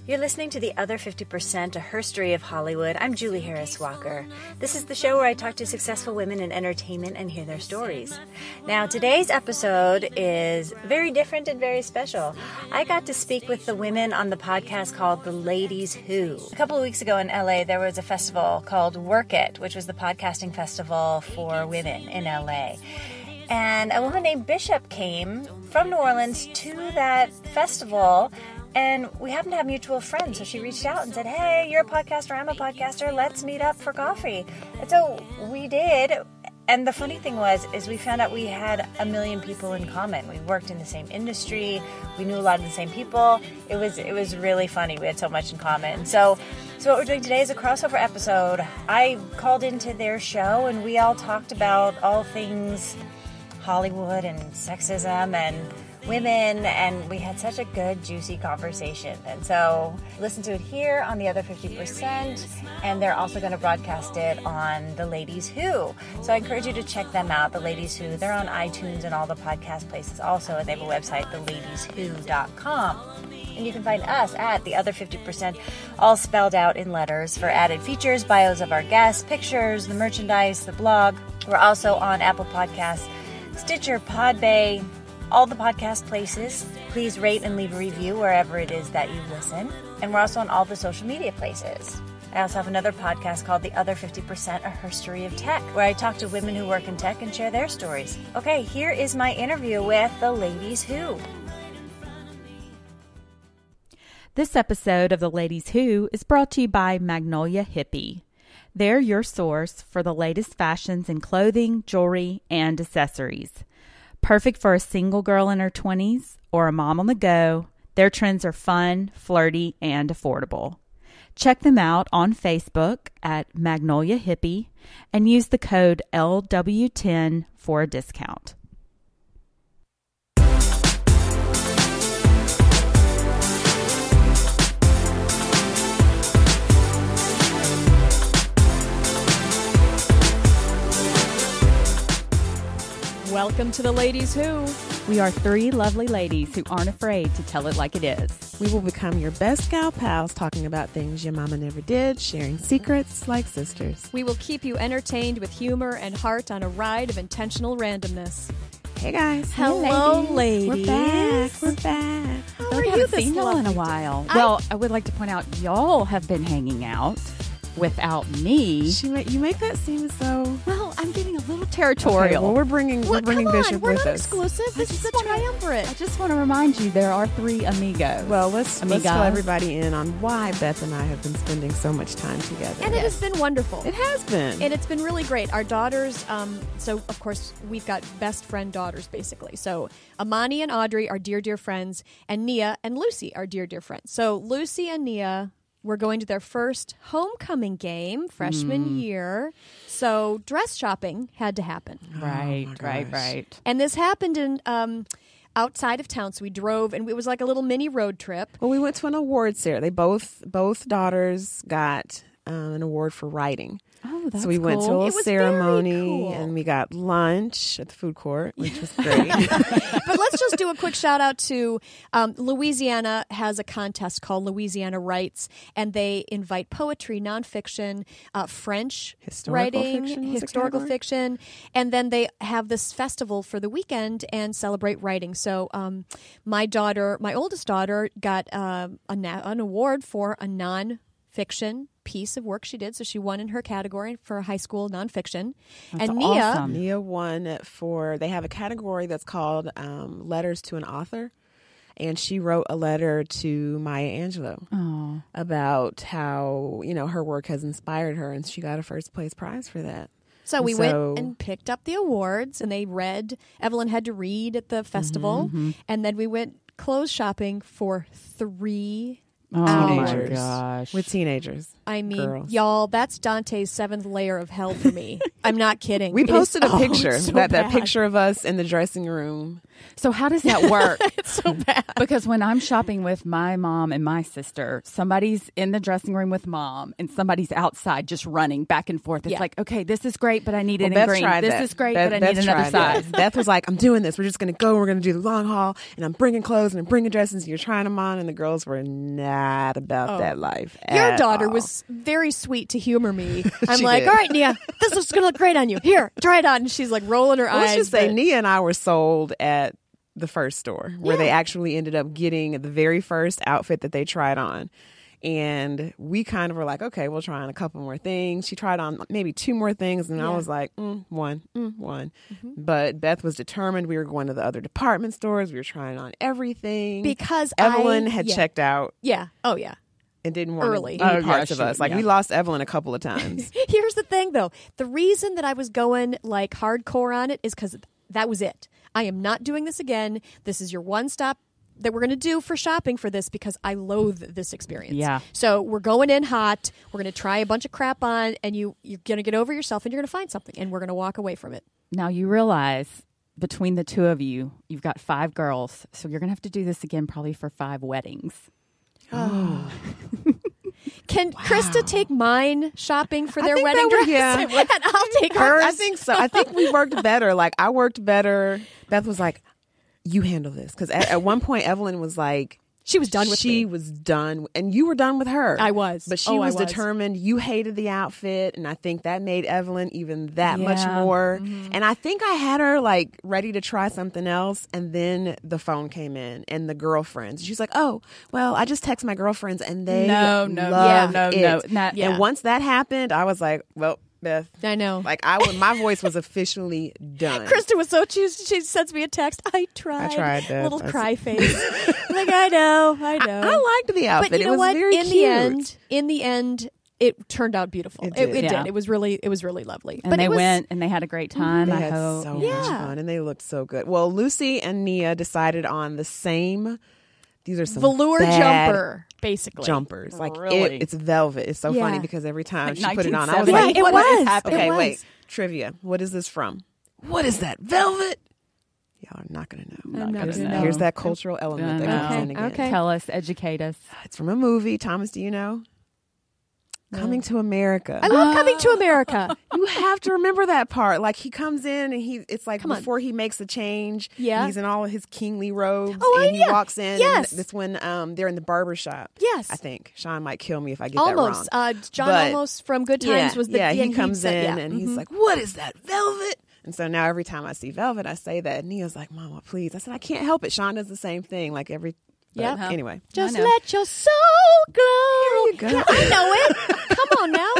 You're listening to The Other 50%, a Herstory of Hollywood. I'm Julie Harris Walker. This is the show where I talk to successful women in entertainment and hear their stories. Now, today's episode is very different and very special. I got to speak with the women on the podcast called The Ladies Who. A couple of weeks ago in LA, there was a festival called Work It, which was the podcasting festival for women in LA. And a woman named Bishop came from New Orleans to that festival, and we happened to have mutual friends. So she reached out and said, hey, you're a podcaster, I'm a podcaster, let's meet up for coffee. And so we did. And the funny thing is we found out we had a million people in common. We worked in the same industry. We knew a lot of the same people. It was really funny. We had so much in common. So what we're doing today is a crossover episode. I called into their show, and we all talked about all things Hollywood and sexism and women, and we had such a good, juicy conversation. And so listen to it here on The Other 50%, and they're also going to broadcast it on The Ladies Who. So I encourage you to check them out, The Ladies Who. They're on iTunes and all the podcast places also, and they have a website, theladieswho.com. And you can find us at The Other 50%, all spelled out in letters, for added features, bios of our guests, pictures, the merchandise, the blog. We're also on Apple Podcasts, Stitcher, Podbay, all the podcast places. Please rate and leave a review wherever it is that you listen. And we're also on all the social media places. I also have another podcast called The Other 50%, a Herstory of Tech, where I talk to women who work in tech and share their stories. Okay, here is my interview with The Ladies Who. This episode of The Ladies Who is brought to you by Magnolia Hippie. They're your source for the latest fashions in clothing, jewelry, and accessories. Perfect for a single girl in her 20s or a mom on the go, their trends are fun, flirty, and affordable. Check them out on Facebook at Magnolia Hippie and use the code LW10 for a discount. Welcome to The Ladies Who. We are three lovely ladies who aren't afraid to tell it like it is. We will become your best gal pals, talking about things your mama never did, sharing secrets like sisters. We will keep you entertained with humor and heart on a ride of intentional randomness. Hey guys. Hello, ladies. We're back. How I are you haven't this seen y'all in a lovely while. day? Well, I would like to point out y'all have been hanging out without me. You make that seem as though. Well, I'm getting a little territorial. Okay, well, we're bringing Come Bishop on, we're with not us. exclusive. This is a triumvirate. I just want to remind you there are three amigos. Well, let's Amigas. fill everybody in on why Beth and I have been spending so much time together. And it has been wonderful. It has been. And it's been really great. Our daughters, so of course we've got best friend daughters basically. So Amani and Audrey are dear, dear friends, and Nia and Lucy are dear, dear friends. So Lucy and Nia were going to their first homecoming game freshman year. So dress shopping had to happen. Right. And this happened in outside of town. So we drove, and it was like a little mini road trip. Well, we went to an awards ceremony. They both daughters got an award for writing. Oh, that's So we went to a It little was very ceremony, cool. and we got lunch at the food court, which was great. But let's just do a quick shout out to Louisiana has a contest called Louisiana Writes, and they invite poetry, nonfiction, French Historical writing, fiction was a historical category? fiction, and then they have this festival for the weekend and celebrate writing. So my oldest daughter, got an award for a nonfiction piece of work she did, so she won in her category for high school nonfiction. That's and awesome. Nia won they have a category that's called Letters to an Author. And she wrote a letter to Maya Angelou about how, her work has inspired her. And she got a first place prize for that. So we went and picked up the awards, and they read. Evelyn had to read at the festival. And then we went clothes shopping for 3 teenagers. my gosh. With teenagers. I mean, girls. y'all, that's Dante's 7th layer of hell for me. I'm not kidding. We posted a It is- picture, it's so that bad. picture of us in the dressing room So how does that work? It's so bad. Because when I'm shopping with my mom and my sister, somebody's in the dressing room with mom and somebody's outside just running back and forth. It's like, okay, this is great, but I need it in green. This is great, but I need another size. Beth was like, I'm doing this. We're just going to go. We're going to do the long haul. And I'm bringing clothes and I'm bringing dresses and you're trying them on. And the girls were not about that life. Your daughter was very sweet to humor me. I'm like, did. all right, Nia, this is going to look great on you. Here, try it on. And she's like rolling her eyes. Let's just say Nia and I were sold at the first store where they actually ended up getting the very first outfit that they tried on. And we kind of were like, okay, we'll try on a couple more things. She tried on maybe 2 more things. And I was like, one. But Beth was determined. We were going to the other department stores. We were trying on everything. Because Evelyn had checked out. Yeah. Oh, yeah. And didn't want Early. any parts of us. Like, we lost Evelyn a couple of times. Here's the thing, though. The reason that I was going like hardcore on it is because that was it. I am not doing this again. This is your one stop that we're going to do for shopping for this because I loathe this experience. Yeah. So we're going in hot. We're going to try a bunch of crap on, and you're going to get over yourself, and you're going to find something, and we're going to walk away from it. Now you realize between the two of you, you've got 5 girls, so you're going to have to do this again probably for 5 weddings. Oh. Can Christa take mine shopping for their wedding dress? Yeah. And I'll take hers. I think so. I think we worked better. Like, I worked better. Beth was like, you handle this. Because at one point, Evelyn was like, she was done with me. She was done. And you were done with her. I was. But she was determined. You hated the outfit. And I think that made Evelyn even that much more. Mm-hmm. And I think I had her like ready to try something else. And then the phone came in and the girlfriends. She's like, oh, well, I just text my girlfriends and they loved it. And once that happened, I was like, well, Beth, I know. Like my voice was officially done. Krista was so she sends me a text. I tried, Beth. Little cry face. Like I know. I liked the outfit. But you know was what? Very in the end, it turned out beautiful. It did. It was really lovely. And they went and they had a great time. They had so much fun and they looked so good. Well, Lucy and Nia decided on the same. These are some velour jumper, basically. Jumpers. Like really? It's velvet. It's so funny because every time she put it on, I was like, what is happening? Okay, wait. Trivia. What is this from? What is that? Velvet? Y'all are not going to know. I'm not going to know. Here's that cultural element that comes in again. Okay. Tell us, educate us. It's from a movie. Thomas, do you know? Coming to America. I love Coming to America. You have to remember that part. Like he comes in and it's like before he makes the change. Yeah. He's in all of his kingly robes. Oh, and he walks in. Yes. And that's when they're in the barber shop. Yes. I think. Sean might kill me if I get almost. that wrong. John Almost from Good Times was the he comes in and he's like, what is that? Velvet? And so now every time I see velvet, I say that. And Nia's like, Mama, please. I said, I can't help it. Sean does the same thing. Like every. Yeah. Anyway. Just let your soul glow. Here you go. Yeah, I know it. Come on now.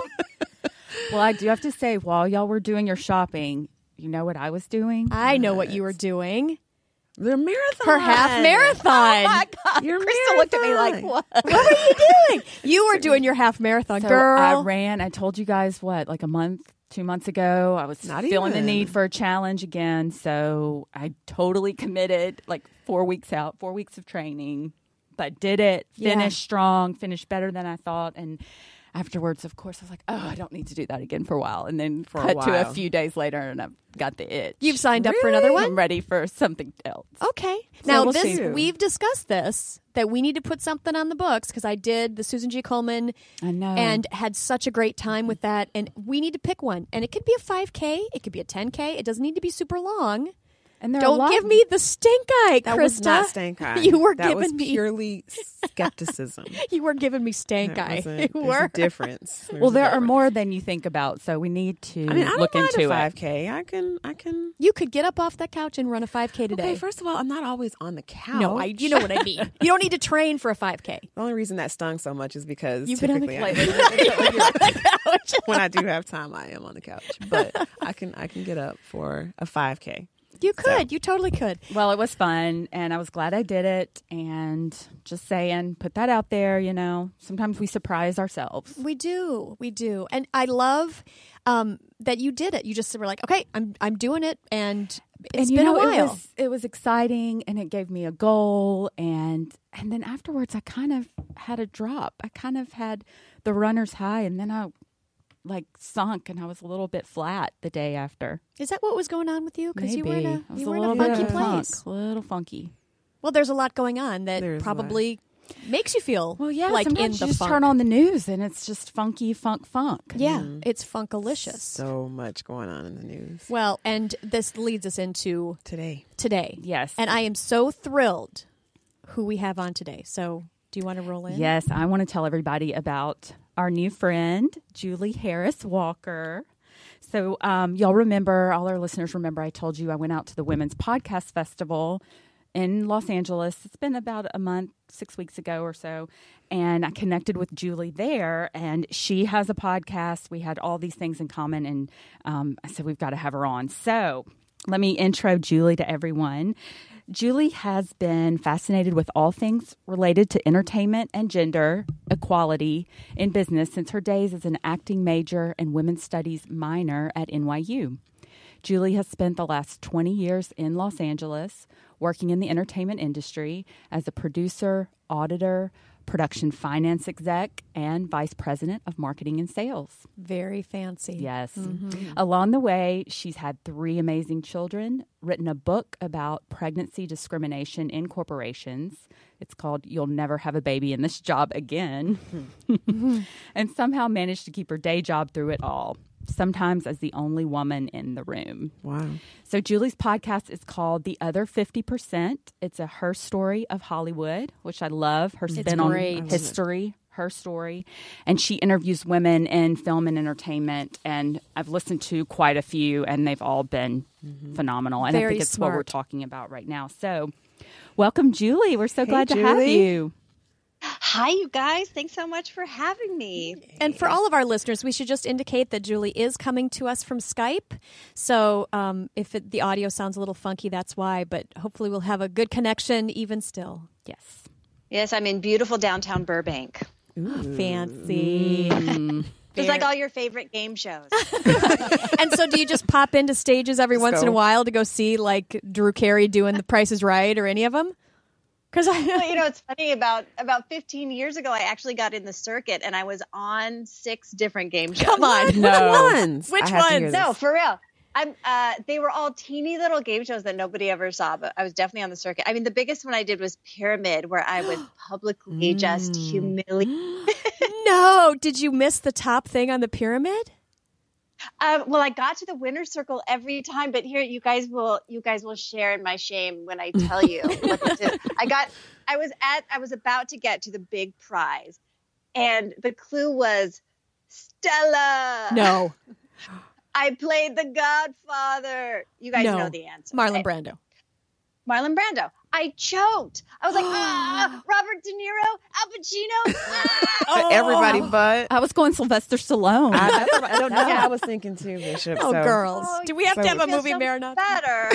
Well, I do have to say, while y'all were doing your shopping, you know what I was doing? I know what you were doing. The marathon. Her half marathon. Oh my God. Your Krista looked at me like, what? What were you doing? You were doing your half marathon, girl. I told you guys like a month, 2 months ago. I was feeling the need for a challenge again. So I totally committed like 4 weeks out, 4 weeks of training, but did it, finished strong, finished better than I thought. And afterwards, of course, I was like, oh, I don't need to do that again for a while. And then cut to a few days later and I've got the itch. You've signed up for another one? I'm ready for something else. Okay. So now, we've discussed this, that we need to put something on the books because I did the Susan G. Komen. I know. And had such a great time with that. And we need to pick one. And it could be a 5K. It could be a 10K. It doesn't need to be super long. And don't give me the stink eye, that Krista. Was not stink eye. You were that giving was purely skepticism. You were giving me stank eye. There's a difference. Well, there are more than you think about, so we need to look into it. 5K. I can. You could get up off that couch and run a 5K today. Okay, first of all, I'm not always on the couch. No, you know what I mean. You don't need to train for a 5K. The only reason that stung so much is because you've been on the couch. When I do have time, I am on the couch, but I can get up for a 5K. You could. You totally could. Well, it was fun, and I was glad I did it. And just saying, put that out there, Sometimes we surprise ourselves. We do. And I love that you did it. You just were like, okay, I'm doing it, and it's been a while. It was exciting, and it gave me a goal. And then afterwards, I kind of had a drop. I kind of had the runner's high, and then I like sunk, and I was a little bit flat the day after. Is that what was going on with you? Because you were in a, I was you were a in a little funky bit place. a little funky. Well, there's a lot going on that There's probably makes you feel like in sometimes the you just funk. turn on the news and it's just funky funk. Yeah, it's funkalicious. So much going on in the news Well, and this leads us into today. Yes. And I am so thrilled who we have on today. So do you want to roll in? Yes, I want to tell everybody about our new friend, Julie Harris Walker. So y'all remember, all our listeners remember, I told you I went out to the Women's Podcast Festival in Los Angeles. It's been about a month, 6 weeks ago or so. And I connected with Julie there, and she has a podcast. We had all these things in common, and I said, we've got to have her on. So let me intro Julie to everyone. Julie has been fascinated with all things related to entertainment and gender equality in business since her days as an acting major and women's studies minor at NYU. Julie has spent the last 20 years in Los Angeles working in the entertainment industry as a producer, auditor, production finance exec, and vice president of marketing and sales. Very fancy. Yes. Along the way, she's had 3 amazing children, written a book about pregnancy discrimination in corporations. It's called You'll Never Have a Baby in This Job Again. And somehow managed to keep her day job through it all, sometimes as the only woman in the room. Wow. So Julie's podcast is called The Other 50%. It's a Herstory of Hollywood, which I love. Her spin on great. history, her story. And she interviews women in film and entertainment. And I've listened to quite a few, and they've all been phenomenal. And I Very think it's what we're smart. talking about right now. So welcome, Julie. We're so glad to have Julie. you. Hi, you guys. Thanks so much for having me. And for all of our listeners, we should just indicate that Julie is coming to us from Skype. So if the audio sounds a little funky, that's why. But hopefully we'll have a good connection even still. Yes. Yes, I'm in beautiful downtown Burbank. Fancy. Just like all your favorite game shows. And so do you just pop into stages every once in a while to go see like Drew Carey doing The Price is Right or any of them? Because Well, it's funny. About 15 years ago, I actually got in the circuit, and I was on 6 different game shows. Come on. No. Ones. Which I have to hear ones? No, this. for real. They were all teeny little game shows that nobody ever saw, but I was definitely on the circuit. I mean, the biggest one I did was Pyramid, where I was publicly just humiliated. No. Did you miss the top thing on the pyramid? Well, I got to the winner's circle every time, but here you guys will share in my shame when I tell you what this is. I was about to get to the big prize, and the clue was Stella. No. I played the Godfather. You guys know the answer. Marlon right? Brando. Marlon Brando. I choked. I was like, Robert De Niro, Al Pacino. Everybody but. I was going Sylvester Stallone. I don't know. I was thinking too, Bishop. Oh, so girls. Do we have to have a I feel movie so marathon? better.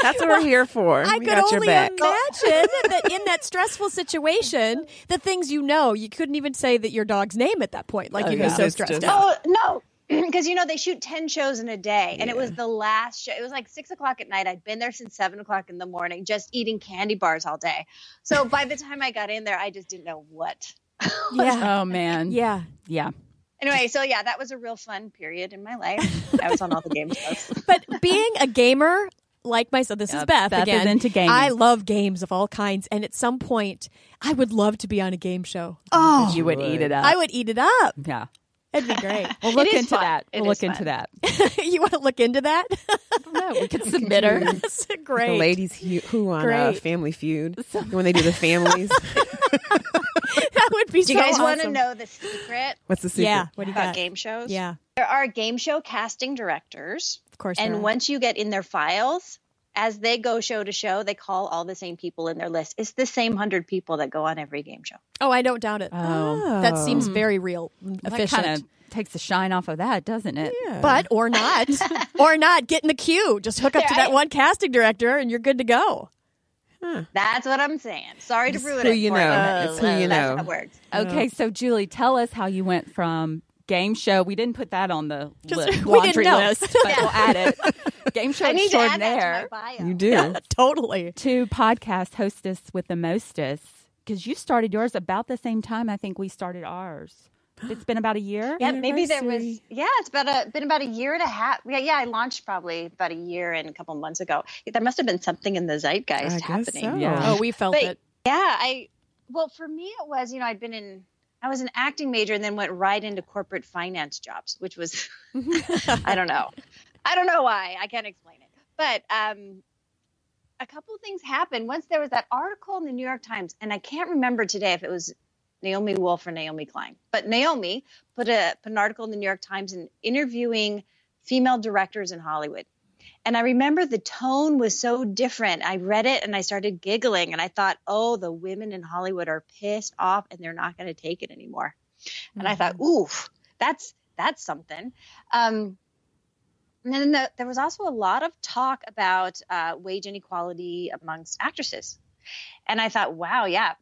That's what we're here for. I We could got your only back. imagine that in that stressful situation, the things you couldn't even say that your dog's name at that point. Like you'd be so It's stressed just- out. Oh, no. Because, they shoot 10 shows in a day. And it was the last show. It was like 6 o'clock at night. I'd been there since 7 o'clock in the morning, just eating candy bars all day. So by the time I got in there, I just didn't know what. Yeah. Oh, man. Yeah. Yeah. Anyway, so yeah, that was a real fun period in my life. I was on all the game shows. But being a gamer like myself, this is Beth Beth again. is into gaming. I love games of all kinds. And at some point, I would love to be on a game show. Oh, you would eat it up. I would eat it up. Yeah. It'd be great. We'll look It is into fun. that. It We'll is look into fun. that. You want to look into that? No, we could submit her. That's The great. ladies who on Great. Family Feud when they do the families. That would be Do you so guys want to awesome. know the secret What's the secret? Yeah. What do you about got? game shows? Yeah. There are game show casting directors. Of course. there And are. once you get in their files, as they go show to show, they call all the same people in their list. It's the same 100 people that go on every game show. Oh, I don't doubt it. Oh. That seems very real, That efficient. kind of takes the shine off of that, doesn't it? Yeah. But or not, or not. Get in the queue. Just hook up to that Right. one casting director, and you're good to go. That's what I'm saying. Sorry to It's ruin who it you for know. but It's who you that's know. how it works. Okay, so Julie, tell us how you went from game show. We didn't put that on the We laundry didn't know. list, but we'll add it. Game show I need to add that extraordinaire to my bio. You do. Totally. to podcast hostess with the mostest, because you started yours about the same time I think we started ours. It's been about a year? Yeah, maybe there was, it's been about a year and a half. Yeah, I launched probably about a year and a couple months ago. There must have been something in the zeitgeist happening. So. Yeah. Oh, we felt it. Yeah, well, for me it was, I was an acting major and then went right into corporate finance jobs, which was, I don't know why. I can't explain it. But a couple of things happened. Once there was that article in the New York Times, and I can't remember today if it was Naomi Wolf or Naomi Klein, but Naomi put an article in the New York Times and interviewing female directors in Hollywood. And I remember the tone was so different. I read it and I started giggling and I thought, oh, the women in Hollywood are pissed off and they're not going to take it anymore. And I thought, oof, that's something. And then there was also a lot of talk about wage inequality amongst actresses. And I thought, wow, yeah.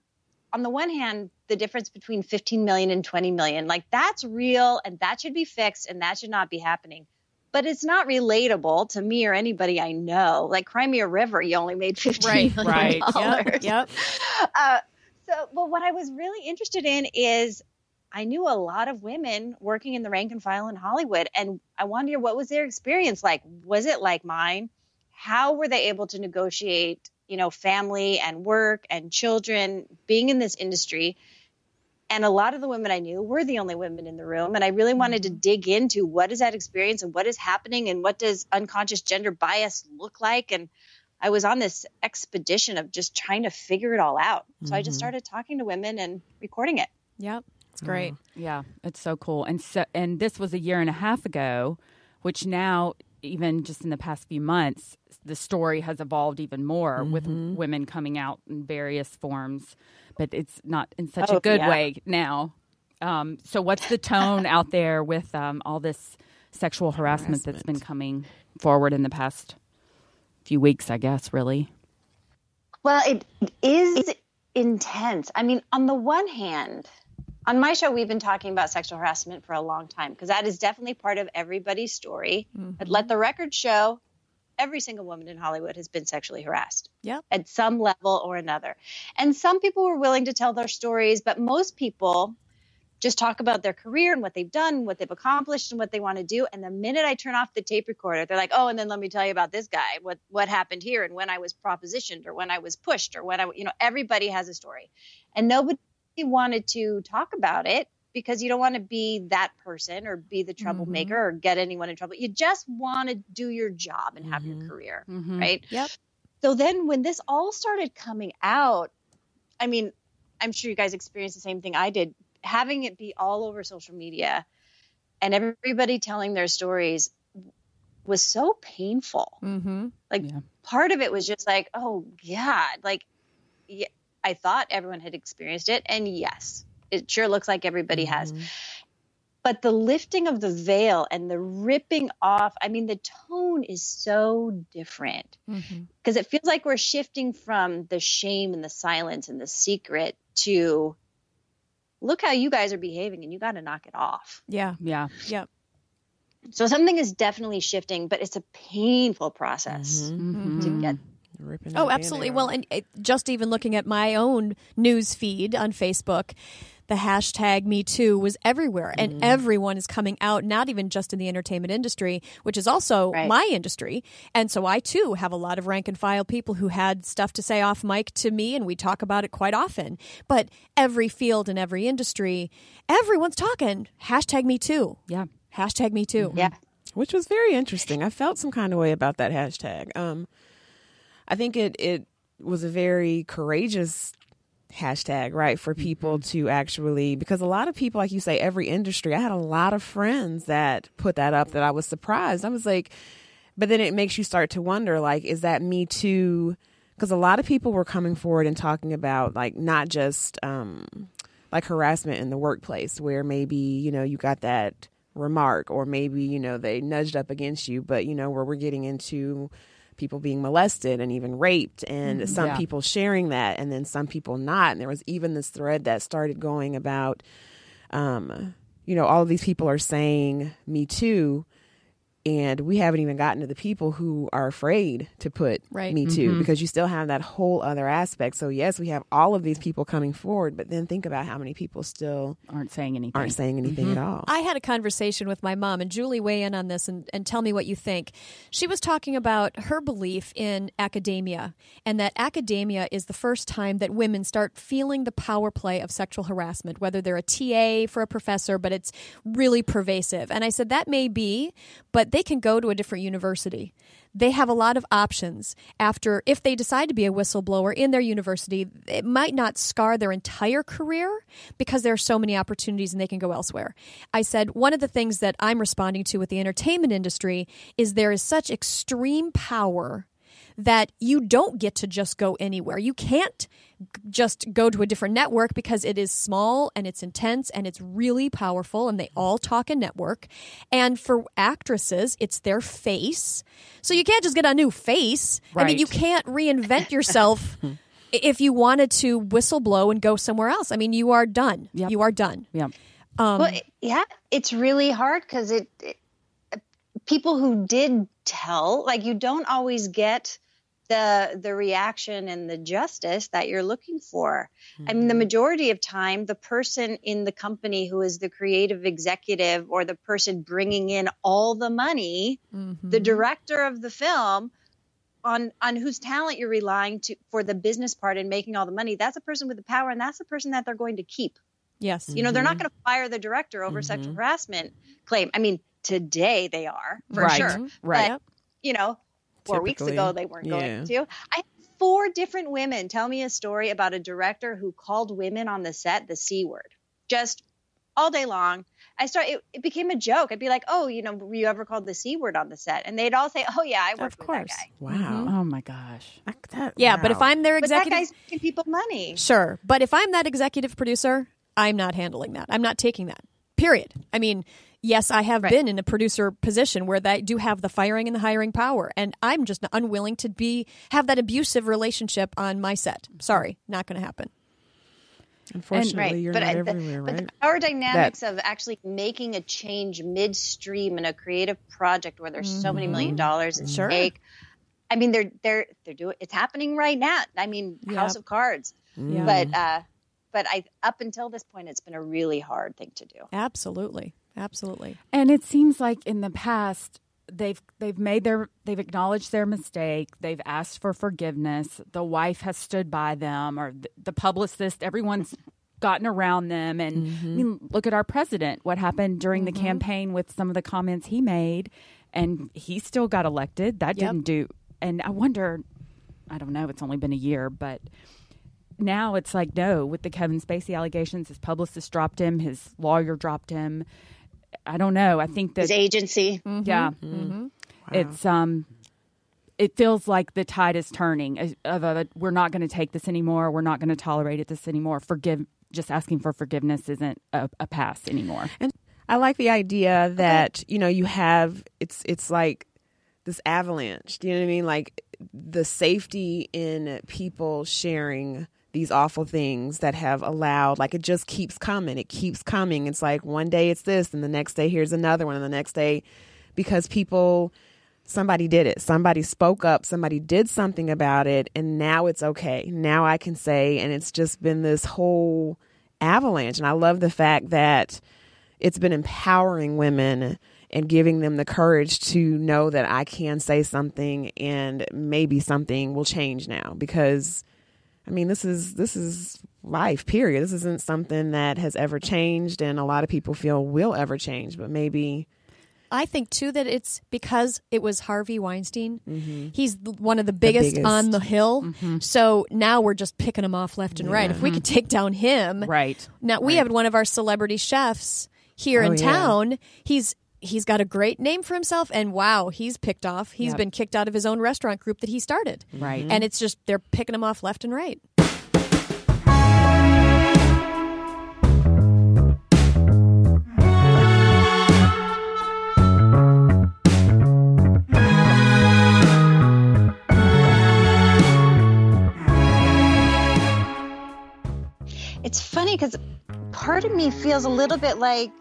On the one hand, the difference between 15 million and 20 million, like that's real and that should be fixed and that should not be happening. But it's not relatable to me or anybody I know. Like Crimea River, you only made $15 million. Right. Yep. But what I was really interested in is I knew a lot of women working in the rank and file in Hollywood, and I wanted to hear what was their experience like. Was it like mine? How were they able to negotiate, family and work and children being in this industry? And a lot of the women I knew were the only women in the room. And I really wanted to dig into what is that experience and what is happening and what does unconscious gender bias look like? And I was on this expedition of just trying to figure it all out. So I just started talking to women and recording it. Yep. It's great. Yeah, it's so cool. And this was a year and a half ago, which now, even just in the past few months, the story has evolved even more with women coming out in various forms, but it's not in such a good way now. So what's the tone out there with all this sexual harassment that's been coming forward in the past few weeks, I guess, really? Well, it is intense. I mean, on the one hand, on my show, we've been talking about sexual harassment for a long time because that is definitely part of everybody's story. But let the record show every single woman in Hollywood has been sexually harassed at some level or another. And some people were willing to tell their stories, but most people just talk about their career and what they've done, what they've accomplished and what they want to do. And the minute I turn off the tape recorder, they're like, oh, and then let me tell you about this guy, what happened here and when I was propositioned or when I was pushed or when everybody has a story. And nobody wanted to talk about it because you don't want to be that person or be the troublemaker or get anyone in trouble. You just want to do your job and have your career, right? Yep. So then when this all started coming out, I mean, I'm sure you guys experienced the same thing I did, having it be all over social media and everybody telling their stories was so painful. Part of it was just like, oh God, like, yeah, I thought everyone had experienced it. And yes, it sure looks like everybody has. But the lifting of the veil and the ripping off, I mean, the tone is so different because it feels like we're shifting from the shame and the silence and the secret to look how you guys are behaving and you got to knock it off. Yeah. So something is definitely shifting, but it's a painful process to get. Oh, absolutely. Well, and just even looking at my own news feed on Facebook, the hashtag Me Too was everywhere, and everyone is coming out, not even just in the entertainment industry, which is also my industry. And so I, too, have a lot of rank and file people who had stuff to say off mic to me, and we talk about it quite often. But every field and every industry, everyone's talking. Hashtag Me Too. Yeah. Hashtag Me Too. Yeah. Which was very interesting. I felt some kind of way about that hashtag. I think it was a very courageous hashtag, right, for people to actually, because a lot of people, like you say, every industry, I had a lot of friends that put that up that I was surprised. I was like, but then it makes you start to wonder, like, is that Me Too? Because a lot of people were coming forward and talking about, like, not just like harassment in the workplace where maybe, you got that remark or maybe, they nudged up against you, but, where we're getting into people being molested and even raped and some people sharing that and then some people not. And there was even this thread that started going about, all of these people are saying Me Too, And we haven't even gotten to the people who are afraid to put Right. Me Too, because you still have that whole other aspect. So yes, we have all of these people coming forward, but then think about how many people still Aren't saying anything. at all. I had a conversation with my mom, and Julie, weigh in on this and tell me what you think. She was talking about her belief in academia, and that academia is the first time that women start feeling the power play of sexual harassment, whether they're a TA for a professor, but it's really pervasive. And I said, that may be, but they can go to a different university. They have a lot of options after, if they decide to be a whistleblower in their university, it might not scar their entire career because there are so many opportunities and they can go elsewhere. I said, one of the things that I'm responding to with the entertainment industry is there is such extreme power that you don't get to just go anywhere. You can't just go to a different network because it is small and it's intense and it's really powerful and they all talk and network. And for actresses, it's their face. So you can't just get a new face. Right. I mean, you can't reinvent yourself if you wanted to whistleblow and go somewhere else. I mean, you are done. Yep. You are done. Yeah. Well, yeah, it's really hard because people who did tell, like, you don't always get the reaction and the justice that you're looking for. I mean, the majority of time, the person in the company who is the creative executive or the person bringing in all the money, the director of the film, on whose talent you're relying to for the business part and making all the money, that's a person with the power, and that's the person that they're going to keep. Yes. You know, they're not going to fire the director over sexual harassment claim. I mean, today they are, for sure. Right. But, you know, 4 weeks Typically, ago they weren't going to. I had 4 different women tell me a story about a director who called women on the set the C word, just all day long. It became a joke. I'd be like, oh, you know, were you ever called the C word on the set? And they'd all say, oh yeah, I worked with that guy. Wow. Oh my gosh. Yeah, but if I'm their But that executive... guy's making people money. Sure. But if I'm that executive producer, I'm not handling that. I'm not taking that. Period. I mean, yes, I have been in a producer position where they do have the firing and the hiring power, and I'm just unwilling to have that abusive relationship on my set. Sorry, not going to happen. Unfortunately, you're not everywhere, right? But the power dynamics of actually making a change midstream in a creative project where there's so many $1 million at stake. I mean, they're doing. It's happening right now. I mean, House of Cards. Yeah. But up until this point, it's been a really hard thing to do. Absolutely. Absolutely. And it seems like in the past they've acknowledged their mistake. They've asked for forgiveness. The wife has stood by them, or the publicist. Everyone's gotten around them. And I mean, look at our president. What happened during the campaign with some of the comments he made, and he still got elected. That didn't do. And I wonder. I don't know. It's only been a year, but. Now it's like, no, with the Kevin Spacey allegations, his publicist dropped him, his lawyer dropped him. I don't know. I think that his agency. Wow. It's it feels like the tide is turning. We're not going to take this anymore. We're not going to tolerate this anymore. Just asking for forgiveness isn't a pass anymore. And I like the idea that you have it's like this avalanche. Do you know what I mean? Like the safety in people sharing these awful things that have allowed, like, it just keeps coming. It keeps coming. It's like one day it's this, and the next day here's another one, and the next day, because somebody did it. Somebody spoke up. Somebody did something about it, and now it's okay. Now I can say, and it's just been this whole avalanche. And I love the fact that it's been empowering women and giving them the courage to know that I can say something and maybe something will change now, because I mean, this is life, period. This isn't something that has ever changed, and a lot of people feel will ever change, but maybe. I think, too, that it's because it was Harvey Weinstein. He's one of the biggest on the Hill. So now we're just picking him off left and right. If we could take down him. Right. Now, we have one of our celebrity chefs here in town. He's got a great name for himself, and wow, he's picked off. He's been kicked out of his own restaurant group that he started. Right. And it's just, they're picking him off left and right. It's funny because part of me feels a little bit like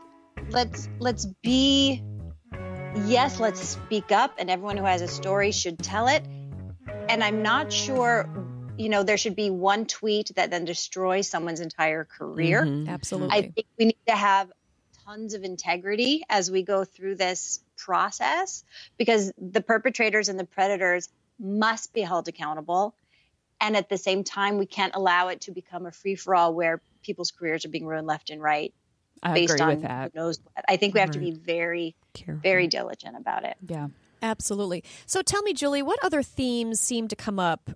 let's be yes, let's speak up, and everyone who has a story should tell it. And I'm not sure, there should be one tweet that then destroys someone's entire career. Absolutely. I think we need to have tons of integrity as we go through this process, because the perpetrators and the predators must be held accountable. And at the same time, we can't allow it to become a free-for-all where people's careers are being ruined left and right. I based agree on with that. Who knows what. I think we have to be very careful, very diligent about it. Yeah. Absolutely. So tell me, Julie, what other themes seem to come up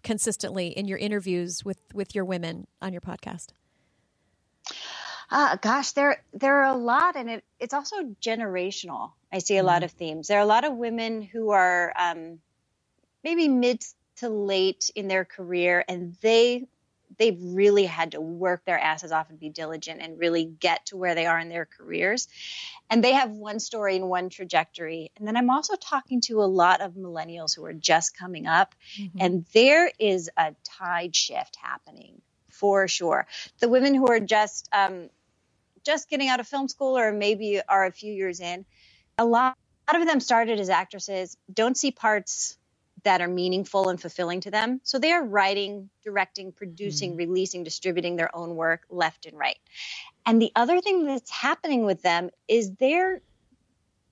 consistently in your interviews with your women on your podcast? Gosh, there are a lot, and it's also generational. I see a lot of themes. There are a lot of women who are maybe mid to late in their career, and they've really had to work their asses off and be diligent and really get to where they are in their careers. And they have one story and one trajectory. And then I'm also talking to a lot of millennials who are just coming up, and there is a tide shift happening for sure. The women who are just getting out of film school or maybe are a few years in, a lot of them started as actresses, don't see parts that are meaningful and fulfilling to them. So they are writing, directing, producing, releasing, distributing their own work left and right. And the other thing that's happening with them is they're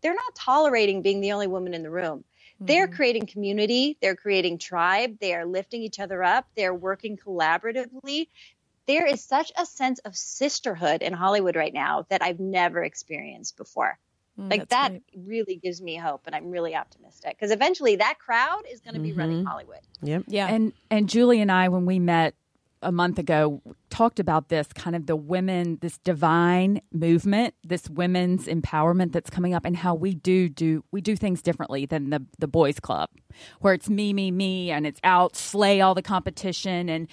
not tolerating being the only woman in the room. They're creating community. They're creating tribe. They are lifting each other up. They're working collaboratively. There is such a sense of sisterhood in Hollywood right now that I've never experienced before. That great. Really gives me hope, and I'm really optimistic because eventually that crowd is going to be running Hollywood. Yep. Yeah. And Julie and I, when we met a month ago, talked about this kind of the women, this divine movement, this women's empowerment that's coming up, and how we do things differently than the boys club, where it's me, and it's out, slay all the competition, and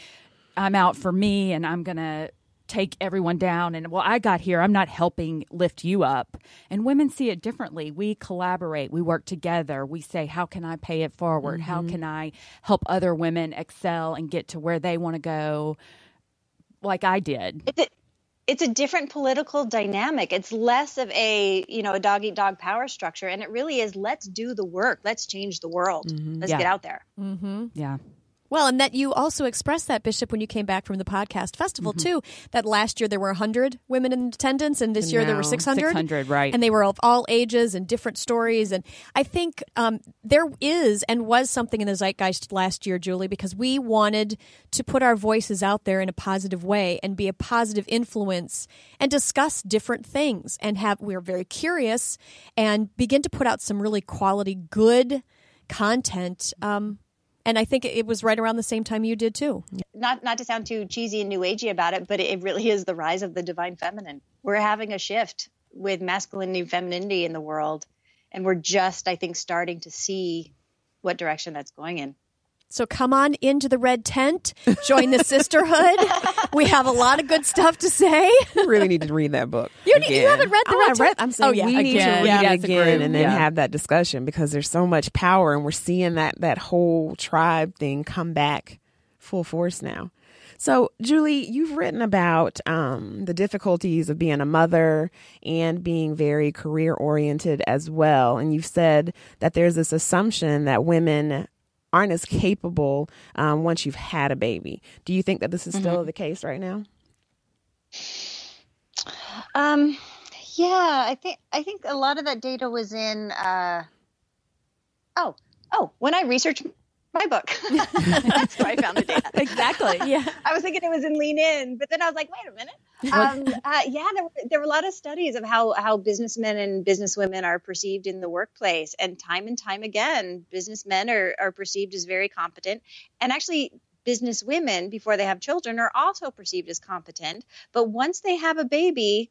I'm out for me, and I'm going to take everyone down. And, well, I got here. I'm not helping lift you up. And women see it differently. We collaborate. We work together. We say, how can I pay it forward? How can I help other women excel and get to where they want to go like I did? It's a different political dynamic. It's less of a dog-eat-dog power structure. And it really is, let's do the work. Let's change the world. Let's get out there. Yeah. Well, and that you also expressed that, Bishop, when you came back from the podcast festival, too, that last year there were 100 women in attendance, and this year there were 600. 600, right. And they were of all ages and different stories. And I think there is and was something in the zeitgeist last year, Julie, because we wanted to put our voices out there in a positive way and be a positive influence and discuss different things. And we're very curious and begin to put out some really quality, good content. And I think it was right around the same time you did, too. Not to sound too cheesy and new agey about it, but it really is the rise of the divine feminine. We're having a shift with masculinity and femininity in the world. And we're just, I think, starting to see what direction that's going in. So come on into the red tent, join the sisterhood. We have a lot of good stuff to say. You really need to read that book. You haven't read the red tent? I'm saying we need to read it again and then have that discussion, because there's so much power, and we're seeing that whole tribe thing come back full force now. So, Julie, you've written about the difficulties of being a mother and being very career-oriented as well. And you've said that there's this assumption that women aren't as capable once you've had a baby. Do you think that this is still the case right now? Yeah, I think a lot of that data was in when I researched my book. That's where I found the data. Exactly. Yeah. I was thinking it was in Lean In, but then I was like, wait a minute. There were a lot of studies of how businessmen and businesswomen are perceived in the workplace, and time again, businessmen are perceived as very competent, and actually businesswomen, before they have children, are also perceived as competent. But once they have a baby,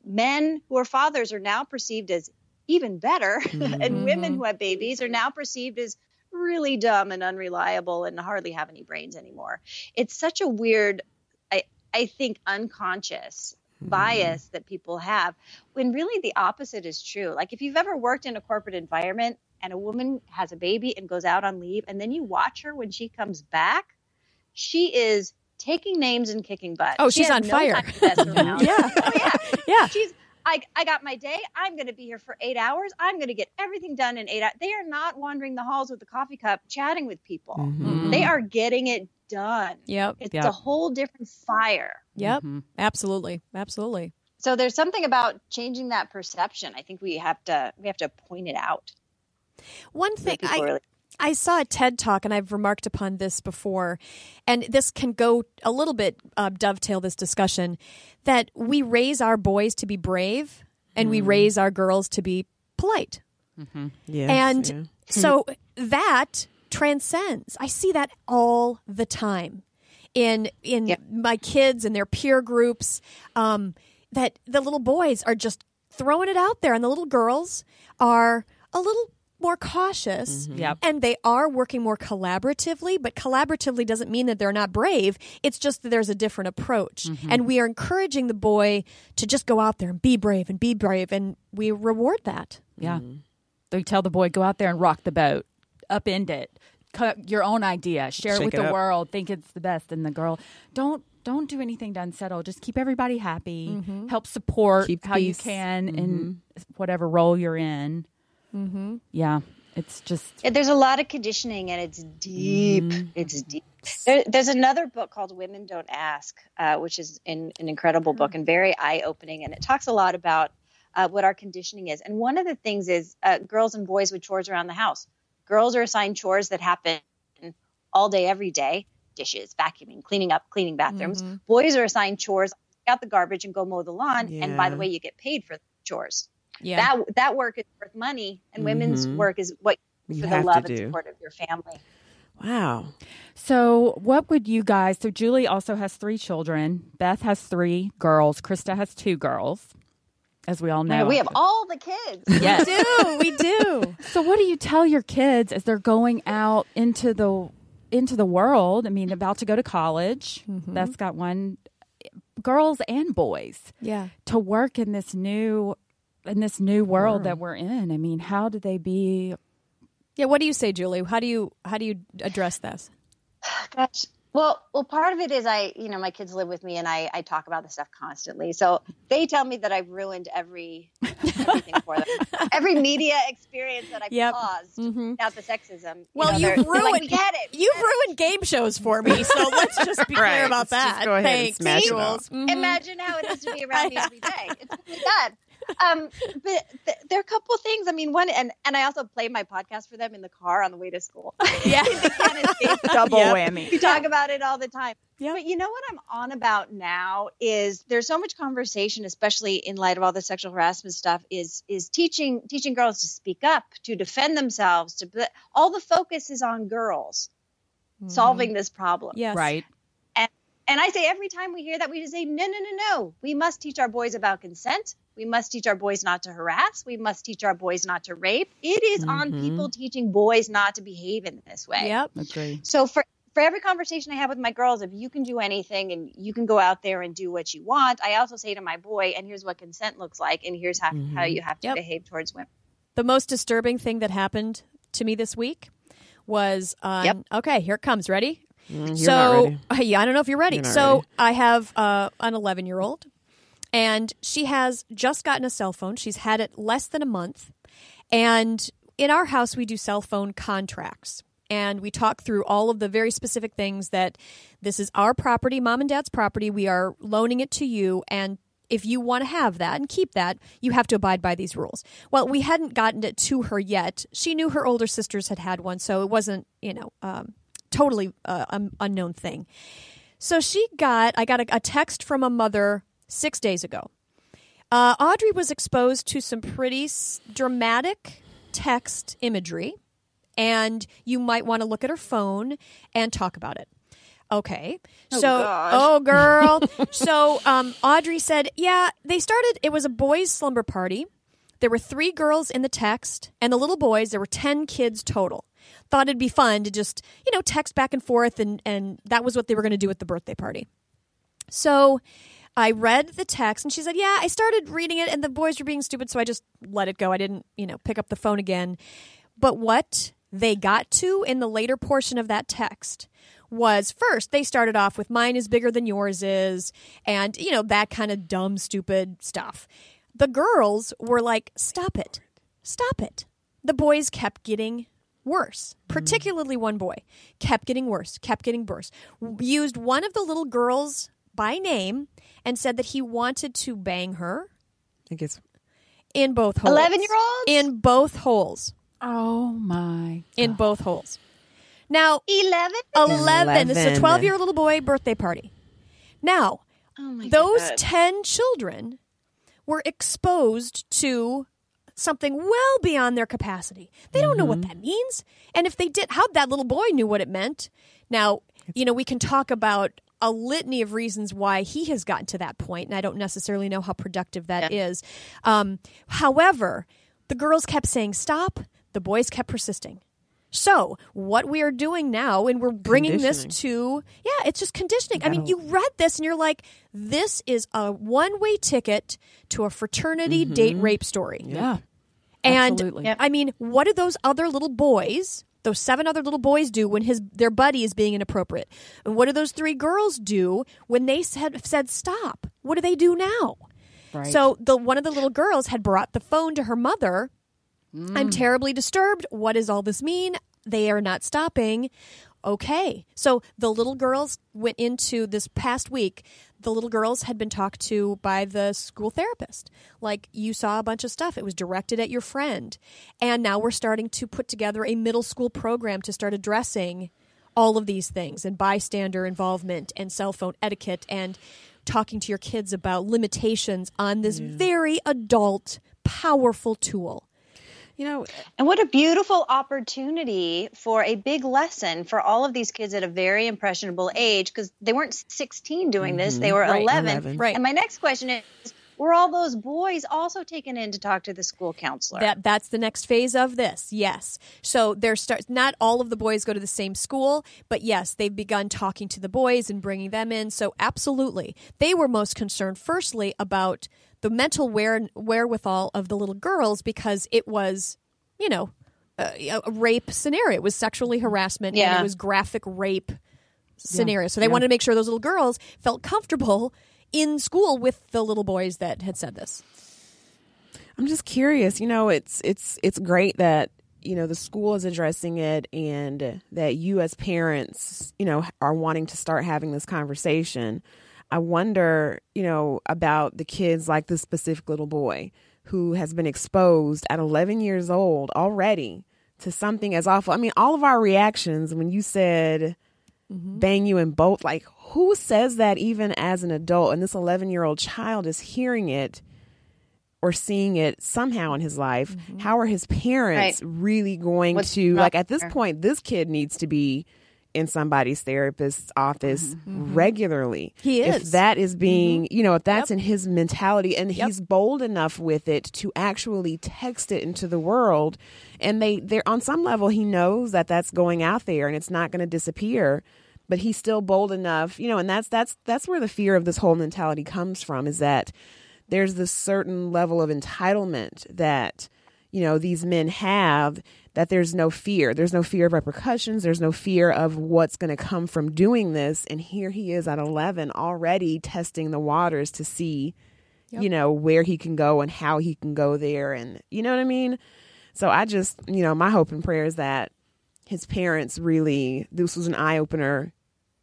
men who are fathers are now perceived as even better, and women who have babies are now perceived as really dumb and unreliable and hardly have any brains anymore. It's such a weird, I think, unconscious bias that people have, when really the opposite is true. Like, if you've ever worked in a corporate environment and a woman has a baby and goes out on leave, and then you watch her when she comes back, she is taking names and kicking butt. Oh, she's on fire. Yeah. Yeah. I got my day. I'm going to be here for 8 hours. I'm going to get everything done in 8 hours. They are not wandering the halls with a coffee cup, chatting with people. Mm-hmm. They are getting it done. Yep. It's a whole different fire. Yep. Absolutely. Absolutely. So there's something about changing that perception. I think we have to point it out. One thing I saw a TED Talk, and I've remarked upon this before, and this can go a little bit dovetail this discussion, that we raise our boys to be brave and we raise our girls to be polite. Mm-hmm. Yes, and so that transcends. I see that all the time in my kids and their peer groups, that the little boys are just throwing it out there and the little girls are a little more cautious, and they are working more collaboratively, but collaboratively doesn't mean that they're not brave. It's just that there's a different approach. And we are encouraging the boy to just go out there and be brave, and we reward that. Yeah. They tell the boy, go out there and rock the boat, upend it, cut your own idea, share it with the world, think it's the best. And the girl, don't do anything to unsettle. Just keep everybody happy, help support how you can in whatever role you're in. Yeah, it's just... There's a lot of conditioning, and it's deep. It's deep. There's another book called Women Don't Ask, which is an incredible book and very eye-opening, and it talks a lot about what our conditioning is. And one of the things is girls and boys with chores around the house. Girls are assigned chores that happen all day, every day. Dishes, vacuuming, cleaning up, cleaning bathrooms. Boys are assigned chores, take out the garbage and go mow the lawn. And by the way, you get paid for the chores. Yeah. That work is worth money, and women's work is what you for the love and support of your family. Wow. So what would you guys... So Julie also has 3 children. Beth has 3 girls. Christa has 2 girls, as we all know. We have all the kids. Yes. We do. So what do you tell your kids as they're going out into the world? I mean, about to go to college. Beth's got one... Girls and boys. Yeah. To work in this new world that we're in. I mean, how do they be? Yeah, what do you say, Julie? How do you address this? Gosh, well, part of it is my kids live with me, and I talk about this stuff constantly. So they tell me that I've ruined everything for them, every media experience that I've caused without the sexism. Well, you've ruined. We get it. You've ruined game shows for me. So let's just be clear about that. Just go ahead and smash it out. Imagine how it is to be around me every day. It's really bad. But there are a couple of things. I mean, one, and I also play my podcast for them in the car on the way to school. Yeah. They can't escape. Double whammy. We talk about it all the time. Yep. But you know what I'm on about now is there's so much conversation, especially in light of all the sexual harassment stuff, is teaching girls to speak up, to defend themselves. All the focus is on girls solving this problem. Yes. Right. And I say every time we hear that, we just say, no. We must teach our boys about consent. We must teach our boys not to harass. We must teach our boys not to rape. It is on people teaching boys not to behave in this way. Yep. Agree. So for every conversation I have with my girls, if you can do anything and you can go out there and do what you want, I also say to my boy, and here's what consent looks like, and here's how you have to behave towards women. The most disturbing thing that happened to me this week was okay, here it comes. Ready? Not ready. I don't know if you're ready. So ready. I have an 11-year-old, and she has just gotten a cell phone. She's had it less than a month. And in our house, we do cell phone contracts. And we talk through all of the very specific things that this is our property, mom and dad's property. We are loaning it to you. And if you want to have that and keep that, you have to abide by these rules. Well, we hadn't gotten it to her yet. She knew her older sisters had had one, so it wasn't, totally unknown thing. So I got a text from a mother 6 days ago. Audrey was exposed to some pretty dramatic text imagery, and you might want to look at her phone and talk about it. Okay. Oh, girl. So Audrey said, it was a boys' slumber party. There were 3 girls in the text, and the little boys, there were 10 kids total. Thought it'd be fun to just, text back and forth, and that was what they were going to do at the birthday party. So I read the text, and she said, I started reading it, and the boys were being stupid, so I just let it go. I didn't, pick up the phone again. But what they got to in the later portion of that text was, first, they started off with mine is bigger than yours is, and, that kind of dumb, stupid stuff. the girls were like, stop it. Stop it. The boys kept getting worse, particularly one boy kept getting worse, kept getting worse. Used one of the little girls by name and said that he wanted to bang her. I guess in both holes. 11-year-olds? In both holes. Oh, my God. In both holes. Now, 11? This is a 12-year little boy birthday party. Now, those God. 10 children were exposed to something well beyond their capacity. They don't know what that means. And if they did, how that little boy knew what it meant. Now, we can talk about a litany of reasons why he has gotten to that point, and I don't necessarily know how productive that is. However, the girls kept saying stop. The boys kept persisting. So what we are doing now, and we're bringing this to, it's just conditioning. I mean, you read this and you're like, this is a one-way ticket to a fraternity date rape story. Yeah. And absolutely. I mean, what do those other little boys, those 7 other little boys do when their buddy is being inappropriate? And what do those 3 girls do when they said stop? What do they do now? Right. So one of the little girls had brought the phone to her mother. I'm terribly disturbed. What does all this mean? They are not stopping. Okay. So the little girls went into this past week. The little girls had been talked to by the school therapist. Like, you saw a bunch of stuff. It was directed at your friend. And now we're starting to put together a middle school program to start addressing all of these things, and bystander involvement and cell phone etiquette, and talking to your kids about limitations on this very adult, powerful tool. And what a beautiful opportunity for a big lesson for all of these kids at a very impressionable age, because they weren't 16 doing this, they were 11. Right. And my next question is, were all those boys also taken in to talk to the school counselor? That's the next phase of this, yes. So not all of the boys go to the same school, but yes, they've begun talking to the boys and bringing them in. So absolutely. They were most concerned, firstly, about the mental wherewithal of the little girls, because it was, a rape scenario. It was sexually harassment, and it was graphic rape scenario. So they wanted to make sure those little girls felt comfortable in school with the little boys that had said this. I'm just curious. It's great that the school is addressing it, and that you as parents, are wanting to start having this conversation. I wonder, about the kids like this specific little boy who has been exposed at 11 years old already to something as awful. I mean, all of our reactions when you said bang you in both, like, who says that even as an adult? And this 11-year-old child is hearing it or seeing it somehow in his life. How are his parents really going to, like, at this point, this kid needs to be in somebody's therapist's office regularly. He is. If that is being, if that's in his mentality, and he's bold enough with it to actually text it into the world, and they're on some level, he knows that that's going out there and it's not going to disappear, but he's still bold enough, and that's where the fear of this whole mentality comes from, is that there's this certain level of entitlement that, these men have, that there's no fear. There's no fear of repercussions. There's no fear of what's going to come from doing this. And here he is at 11 already testing the waters to see, where he can go and how he can go there. And you know what I mean? So I just, my hope and prayer is that his parents really, this was an eye opener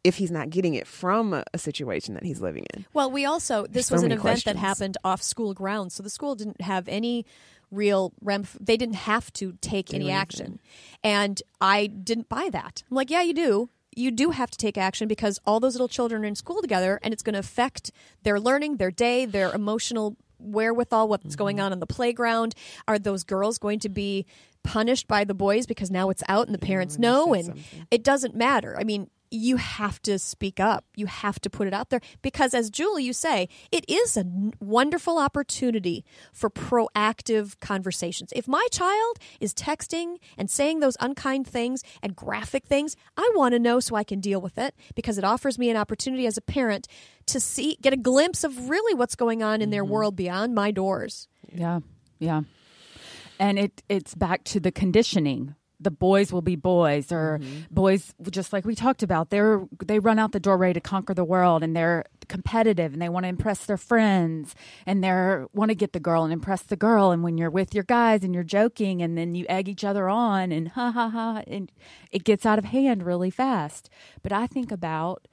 if he's not getting it from a situation that he's living in. Well, this was an event that happened off school grounds. So the school didn't have any real they didn't have to take any action. And I didn't buy that. I'm like, yeah, you do. You do have to take action, because all those little children are in school together, and it's going to affect their learning, their day, their emotional wherewithal, what's going on in the playground. Are those girls going to be punished by the boys because now it's out and the parents know? And it doesn't matter. I mean, you have to speak up. You have to put it out there, because, as Julie, you say, it is a wonderful opportunity for proactive conversations. If my child is texting and saying those unkind things and graphic things, I want to know so I can deal with it, because it offers me an opportunity as a parent to get a glimpse of really what's going on in their world beyond my doors. Yeah. And it's back to the conditioning the boys will be boys, or boys, just like we talked about, they run out the door ready to conquer the world, and they're competitive, and they want to impress their friends, and they want to get the girl and impress the girl. And when you're with your guys and you're joking, and then you egg each other on, and ha ha ha, and it gets out of hand really fast. But I think about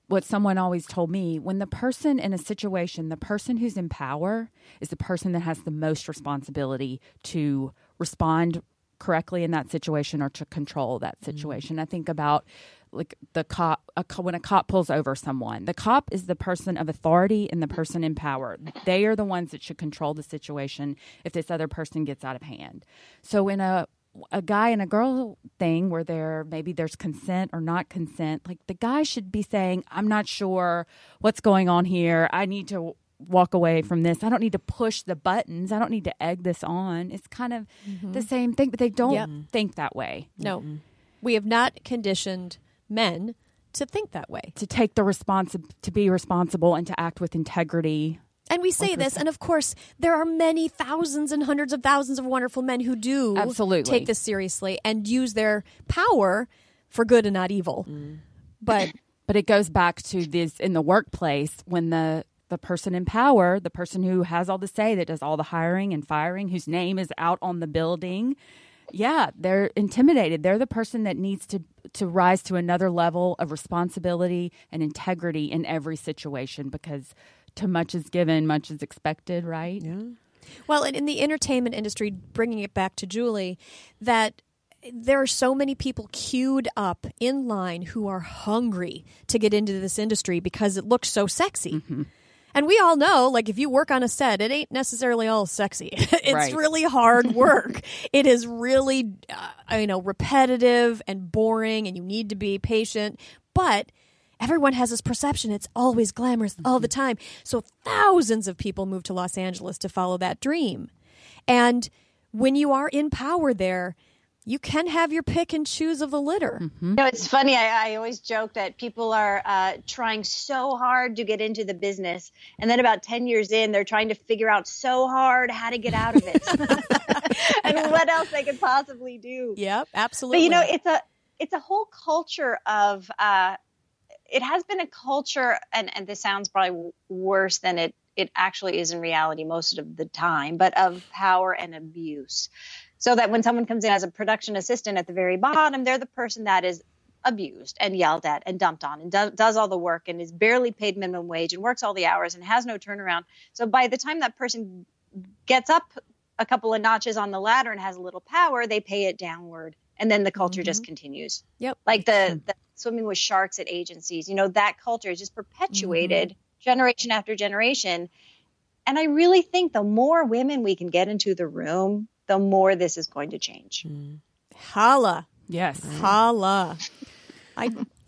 what someone always told me: when the person in a situation, the person who's in power is the person that has the most responsibility to respond correctly in that situation or to control that situation. I think about like the cop, when a cop pulls over someone, the cop is the person of authority and the person in power. They are the ones that should control the situation if this other person gets out of hand. So in a guy and a girl thing where maybe there's consent or not consent, like the guy should be saying, I'm not sure what's going on here. I need to walk away from this. I don't need to push the buttons. I don't need to egg this on. It's kind of the same thing, but they don't think that way. No, we have not conditioned men to think that way, to take the to be responsible and to act with integrity. And we say this, and of course, there are many thousands and hundreds of thousands of wonderful men who do take this seriously and use their power for good and not evil. But it goes back to this in the workplace, when the person in power, the person who has all the say, that does all the hiring and firing, whose name is out on the building, they're intimidated. They're the person that needs to rise to another level of responsibility and integrity in every situation, because too much is given, much is expected, right? Yeah. Well, in the entertainment industry, bringing it back to Julie, that there are so many people queued up in line who are hungry to get into this industry because it looks so sexy. And we all know, like, if you work on a set, it ain't necessarily all sexy. It's really hard work. It is really, repetitive and boring, and you need to be patient. But everyone has this perception it's always glamorous all the time. So thousands of people move to Los Angeles to follow that dream. And when you are in power there, you can have your pick and choose of the litter. It's funny. I always joke that people are trying so hard to get into the business, and then about 10 years in, they're trying to figure out so hard how to get out of it and what else they could possibly do. Yep, absolutely. But it's a whole culture of. It has been a culture, and this sounds probably worse than it actually is in reality most of the time, but of power and abuse. So that when someone comes in as a production assistant at the very bottom, they're the person that is abused and yelled at and dumped on and does all the work and is barely paid minimum wage and works all the hours and has no turnaround. So by the time that person gets up a couple of notches on the ladder and has a little power, they pay it downward. And then the culture just continues. Yep. Like the swimming with sharks at agencies, that culture is just perpetuated generation after generation. And I really think the more women we can get into the room, the more this is going to change. Holla. Yes. Holla.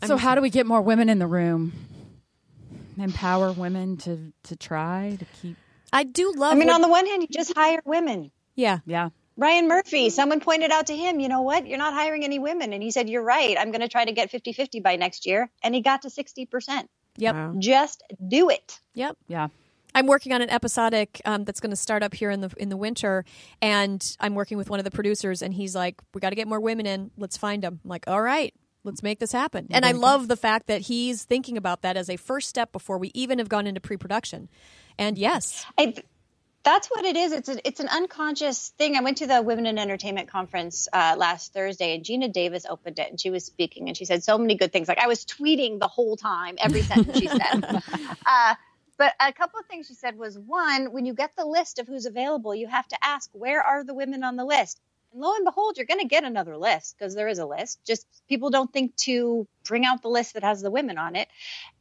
So how do we get more women in the room? Empower women to try to keep. I do love. on the one hand, you just hire women. Yeah. Yeah. Ryan Murphy, someone pointed out to him, you know what? You're not hiring any women. And he said, you're right. I'm going to try to get 50-50 by next year. And he got to 60%. Yep. Wow. Just do it. Yep. Yeah. I'm working on an episodic that's going to start up here in the winter, and I'm working with one of the producers, and he's like, we got to get more women in. Let's find them. I'm like, all right, let's make this happen. And I love the fact that he's thinking about that as a first step before we even have gone into pre-production. And yes. That's what it is. It's an unconscious thing. I went to the Women in Entertainment conference last Thursday, and Gina Davis opened it, and she was speaking, and she said so many good things. Like, I was tweeting the whole time, every sentence she said. But a couple of things she said was, one, when you get the list of who's available, you have to ask, where are the women on the list? And lo and behold, you're going to get another list, because there is a list. Just people don't think to bring out the list that has the women on it.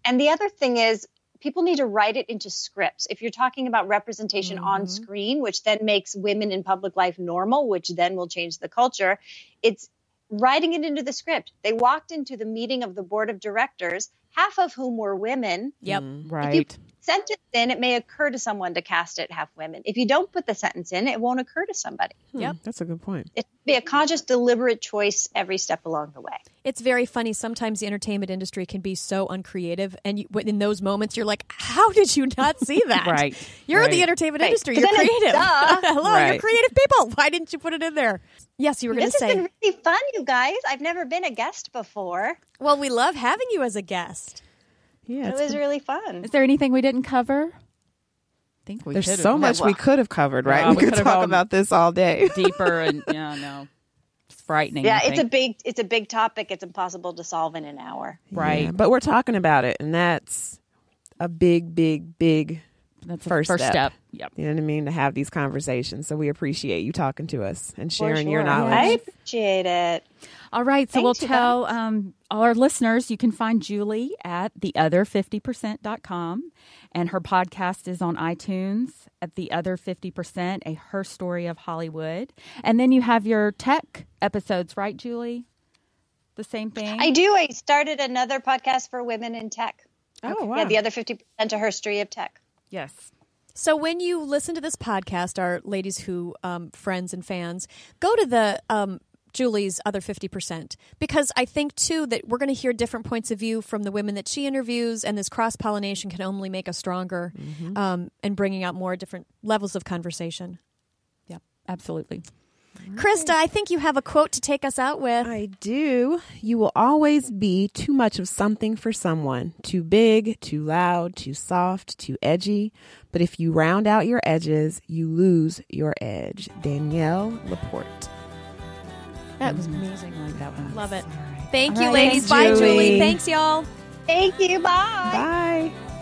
And the other thing is, people need to write it into scripts. If you're talking about representation on screen, which then makes women in public life normal, which then will change the culture, it's writing it into the script. They walked into the meeting of the board of directors, half of whom were women. Yep. Right. sentence in, it may occur to someone to cast it half women. If you don't put the sentence in, it won't occur to somebody. Yep. That's a good point. It be a conscious, deliberate choice every step along the way. It's very funny. Sometimes the entertainment industry can be so uncreative, and in those moments, you're like, "How did you not see that?" Right. You're in Right. the entertainment Right. industry. 'Cause You're then it's creative. duh. Hello, Right. you're creative people. Why didn't you put it in there? Yes, you were going This to has say. been really fun, you guys. I've never been a guest before. Well, we love having you as a guest. Yeah, It was really fun. Is there anything we didn't cover? I think we there's could've. so much we could have covered, right? Yeah, we we could could've talk gone about this all day. deeper and no, it's frightening. Yeah, I it's think. a big topic. It's impossible to solve in an hour. Right. Yeah, but we're talking about it, and that's a big That's the first step. Yep. You know what I mean? To have these conversations. So we appreciate you talking to us and sharing your sure. knowledge. I appreciate it. All right, so Thanks, we'll you tell all our listeners you can find Julie at theother50%.com, and her podcast is on iTunes at The Other 50%, a Herstory of Hollywood. And then you have your tech episodes, right, Julie? The same thing? I do. I started another podcast for women in tech. Oh, wow. Yeah, the other 50% to Herstory of Tech. Yes. So when you listen to this podcast, our Ladies Who friends and fans, go to the Julie's Other 50%, because I think, too, that we're going to hear different points of view from the women that she interviews, and this cross-pollination can only make us stronger and bringing out more different levels of conversation. Yep, absolutely. Christa, I think you have a quote to take us out with. I do. You will always be too much of something for someone. Too big, too loud, too soft, too edgy. But if you round out your edges, you lose your edge. Danielle Laporte. That was amazing. I like that one. Love it. All right. Thank All you, right, ladies. thanks, Bye, Julie. Julie. Thanks, y'all. Thank you. Bye. Bye.